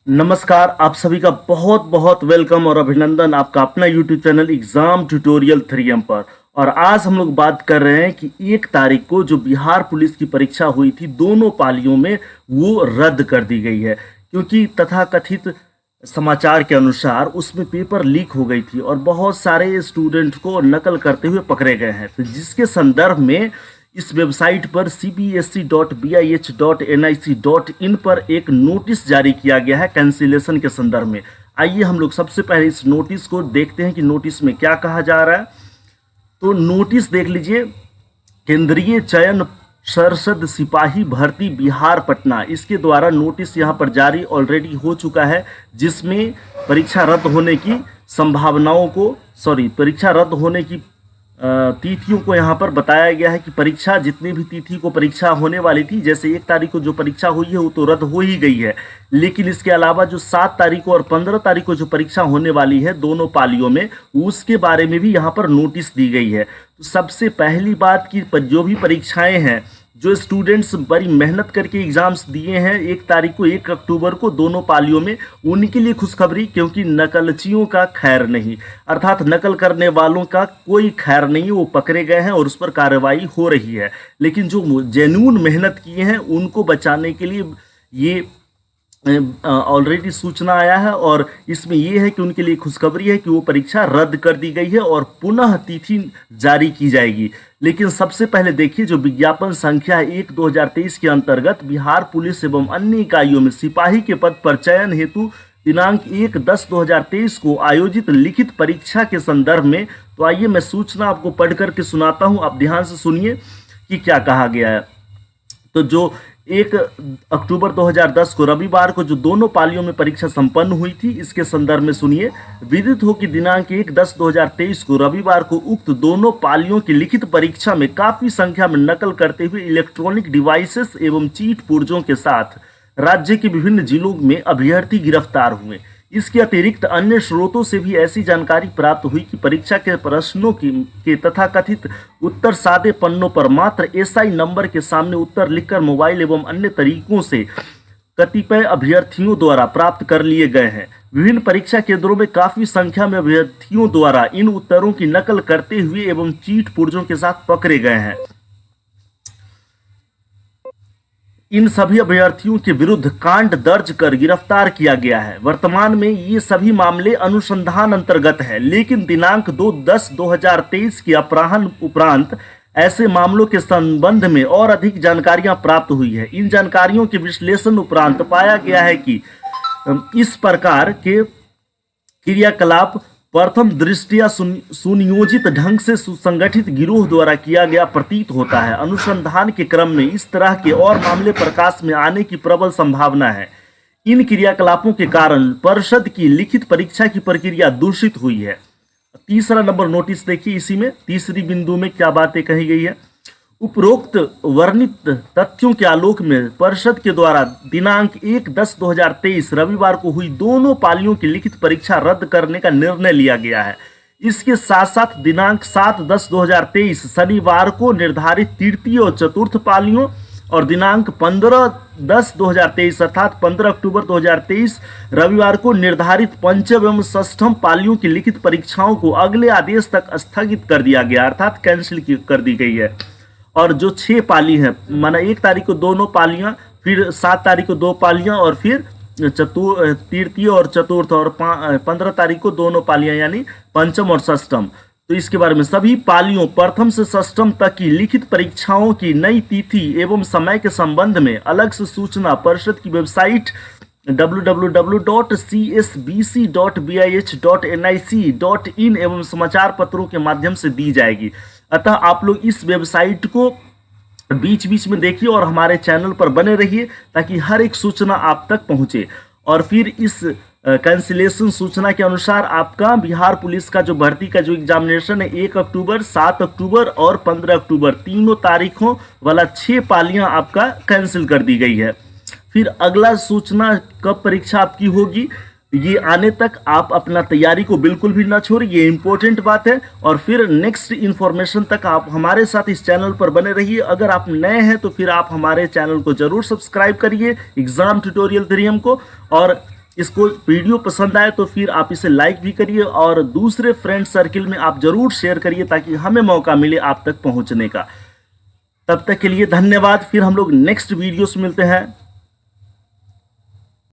नमस्कार, आप सभी का बहुत बहुत वेलकम और अभिनंदन आपका अपना YouTube channel exam tutorial 3M पर। और आज हम लोग बात कर रहे हैं कि 1 तारीख को जो बिहार पुलिस की परीक्षा हुई थी दोनों पालियों में वो रद्द कर दी गई है, क्योंकि तथाकथित समाचार के अनुसार उसमें पेपर लीक हो गई थी और बहुत सारे स्टूडेंट को नकल करते हुए पकड़े गए हैं। तो जिसके संदर्भ में इस वेबसाइट पर cbsc.bih.nic.in पर एक नोटिस जारी किया गया है कैंसिलेशन के संदर्भ में। आइए हम लोग सबसे पहले इस नोटिस को देखते हैं कि नोटिस में क्या कहा जा रहा है। तो नोटिस देख लीजिए, केंद्रीय चयन सरसद सिपाही भर्ती बिहार पटना, इसके द्वारा नोटिस यहाँ पर जारी ऑलरेडी हो चुका है, जिसमें परीक्षा रद्द होने की संभावनाओं को परीक्षा रद्द होने की तिथियों को यहाँ पर बताया गया है कि परीक्षा जितनी भी तिथि को परीक्षा होने वाली थी, जैसे 1 तारीख को जो परीक्षा हुई है वो तो रद्द हो ही गई है, लेकिन इसके अलावा जो 7 तारीख को और 15 तारीख को जो परीक्षा होने वाली है दोनों पालियों में, उसके बारे में भी यहाँ पर नोटिस दी गई है। तो सबसे पहली बात कि जो भी परीक्षाएं हैं, जो स्टूडेंट्स बड़ी मेहनत करके एग्जाम्स दिए हैं 1 तारीख को 1 अक्टूबर को दोनों पालियों में, उनके लिए खुशखबरी, क्योंकि नकलचियों का खैर नहीं, अर्थात नकल करने वालों का कोई खैर नहीं, वो पकड़े गए हैं और उस पर कार्रवाई हो रही है। लेकिन जो जेन्युइन मेहनत किए हैं उनको बचाने के लिए ये ऑलरेडी सूचना आया है, और इसमें यह है कि उनके लिए खुशखबरी है कि वो परीक्षा रद्द कर दी गई है और पुनः तिथि जारी की जाएगी। लेकिन सबसे पहले देखिए, जो विज्ञापन संख्या 1/2023 के अंतर्गत बिहार पुलिस एवं अन्य इकाइयों में सिपाही के पद पर चयन हेतु दिनांक 1/10/2023 को आयोजित लिखित परीक्षा के संदर्भ में, तो आइए मैं सूचना आपको पढ़ करके सुनाता हूं, आप ध्यान से सुनिए कि क्या कहा गया है। तो जो 1 अक्टूबर 2010 को रविवार को जो दोनों पालियों में परीक्षा संपन्न हुई थी, इसके संदर्भ में सुनिए। विदित हो कि दिनांक 1/10/2023 को रविवार को उक्त दोनों पालियों की लिखित परीक्षा में काफी संख्या में नकल करते हुए इलेक्ट्रॉनिक डिवाइसेस एवं चीट पुर्जों के साथ राज्य के विभिन्न जिलों में अभ्यर्थी गिरफ्तार हुए। इसके अतिरिक्त अन्य स्रोतों से भी ऐसी जानकारी प्राप्त हुई कि परीक्षा के प्रश्नों के तथाकथित उत्तर सादे पन्नों पर मात्र एसआई नंबर के सामने उत्तर लिखकर मोबाइल एवं अन्य तरीकों से कतिपय अभ्यर्थियों द्वारा प्राप्त कर लिए गए हैं। विभिन्न परीक्षा केंद्रों में काफी संख्या में अभ्यर्थियों द्वारा इन उत्तरों की नकल करते हुए एवं चीट पुर्जों के साथ पकड़े गए हैं। इन सभी अभ्यर्थियों के विरुद्ध कांड दर्ज कर गिरफ्तार किया गया है। वर्तमान में ये सभी मामले अनुसंधान अंतर्गत है, लेकिन दिनांक 2/10/2023 के अपराह्न उपरांत ऐसे मामलों के संबंध में और अधिक जानकारियां प्राप्त हुई है। इन जानकारियों के विश्लेषण उपरांत पाया गया है कि इस प्रकार के क्रियाकलाप प्रथम दृष्टया सुनियोजित ढंग से सुसंगठित गिरोह द्वारा किया गया प्रतीत होता है। अनुसंधान के क्रम में इस तरह के और मामले प्रकाश में आने की प्रबल संभावना है। इन क्रियाकलापों के कारण परिषद की लिखित परीक्षा की प्रक्रिया दूषित हुई है। तीसरा नंबर नोटिस देखिए, इसी में तीसरी बिंदु में क्या बातें कही गई है। उपरोक्त वर्णित तथ्यों के आलोक में परिषद के द्वारा दिनांक 1/10/2023 रविवार को हुई दोनों पालियों की लिखित परीक्षा रद्द करने का निर्णय लिया गया है। इसके साथ साथ दिनांक 7/10/2023 शनिवार को निर्धारित तृतीय और चतुर्थ पालियों और दिनांक 15/10/2023 अर्थात 15 अक्टूबर 2023 रविवार को निर्धारित पंचम एवं षष्ठम पालियों की लिखित परीक्षाओं को अगले आदेश तक स्थगित कर दिया गया, अर्थात कैंसिल कर दी गई है। और जो 6 पाली हैं, माना 1 तारीख को दोनों पालियां, फिर 7 तारीख को 2 पालियां और फिर तृतीय और चतुर्थ, और 15 तारीख को दोनों पालियां यानी पंचम और षष्ठम। तो इसके बारे में सभी पालियों प्रथम से षष्ठम तक की लिखित परीक्षाओं की नई तिथि एवं समय के संबंध में अलग से सूचना परिषद की वेबसाइट www.csbc.bih.nic.in एवं समाचार पत्रों के माध्यम से दी जाएगी। अतः आप लोग इस वेबसाइट को बीच बीच में देखिए और हमारे चैनल पर बने रहिए, ताकि हर एक सूचना आप तक पहुंचे। और फिर इस कैंसिलेशन सूचना के अनुसार आपका बिहार पुलिस का जो भर्ती का जो एग्जामिनेशन है 1 अक्टूबर, 7 अक्टूबर और 15 अक्टूबर तीनों तारीखों वाला 6 पालियां आपका कैंसिल कर दी गई है। फिर अगला सूचना कब परीक्षा आपकी होगी, ये आने तक आप अपना तैयारी को बिल्कुल भी ना छोड़िए, ये इंपॉर्टेंट बात है। और फिर नेक्स्ट इन्फॉर्मेशन तक आप हमारे साथ इस चैनल पर बने रहिए। अगर आप नए हैं तो फिर आप हमारे चैनल को जरूर सब्सक्राइब करिए, एग्जाम ट्यूटोरियल 3M को, और इसको वीडियो पसंद आए तो फिर आप इसे लाइक भी करिए और दूसरे फ्रेंड सर्किल में आप जरूर शेयर करिए ताकि हमें मौका मिले आप तक पहुंचने का। तब तक के लिए धन्यवाद। फिर हम लोग नेक्स्ट वीडियो से मिलते हैं।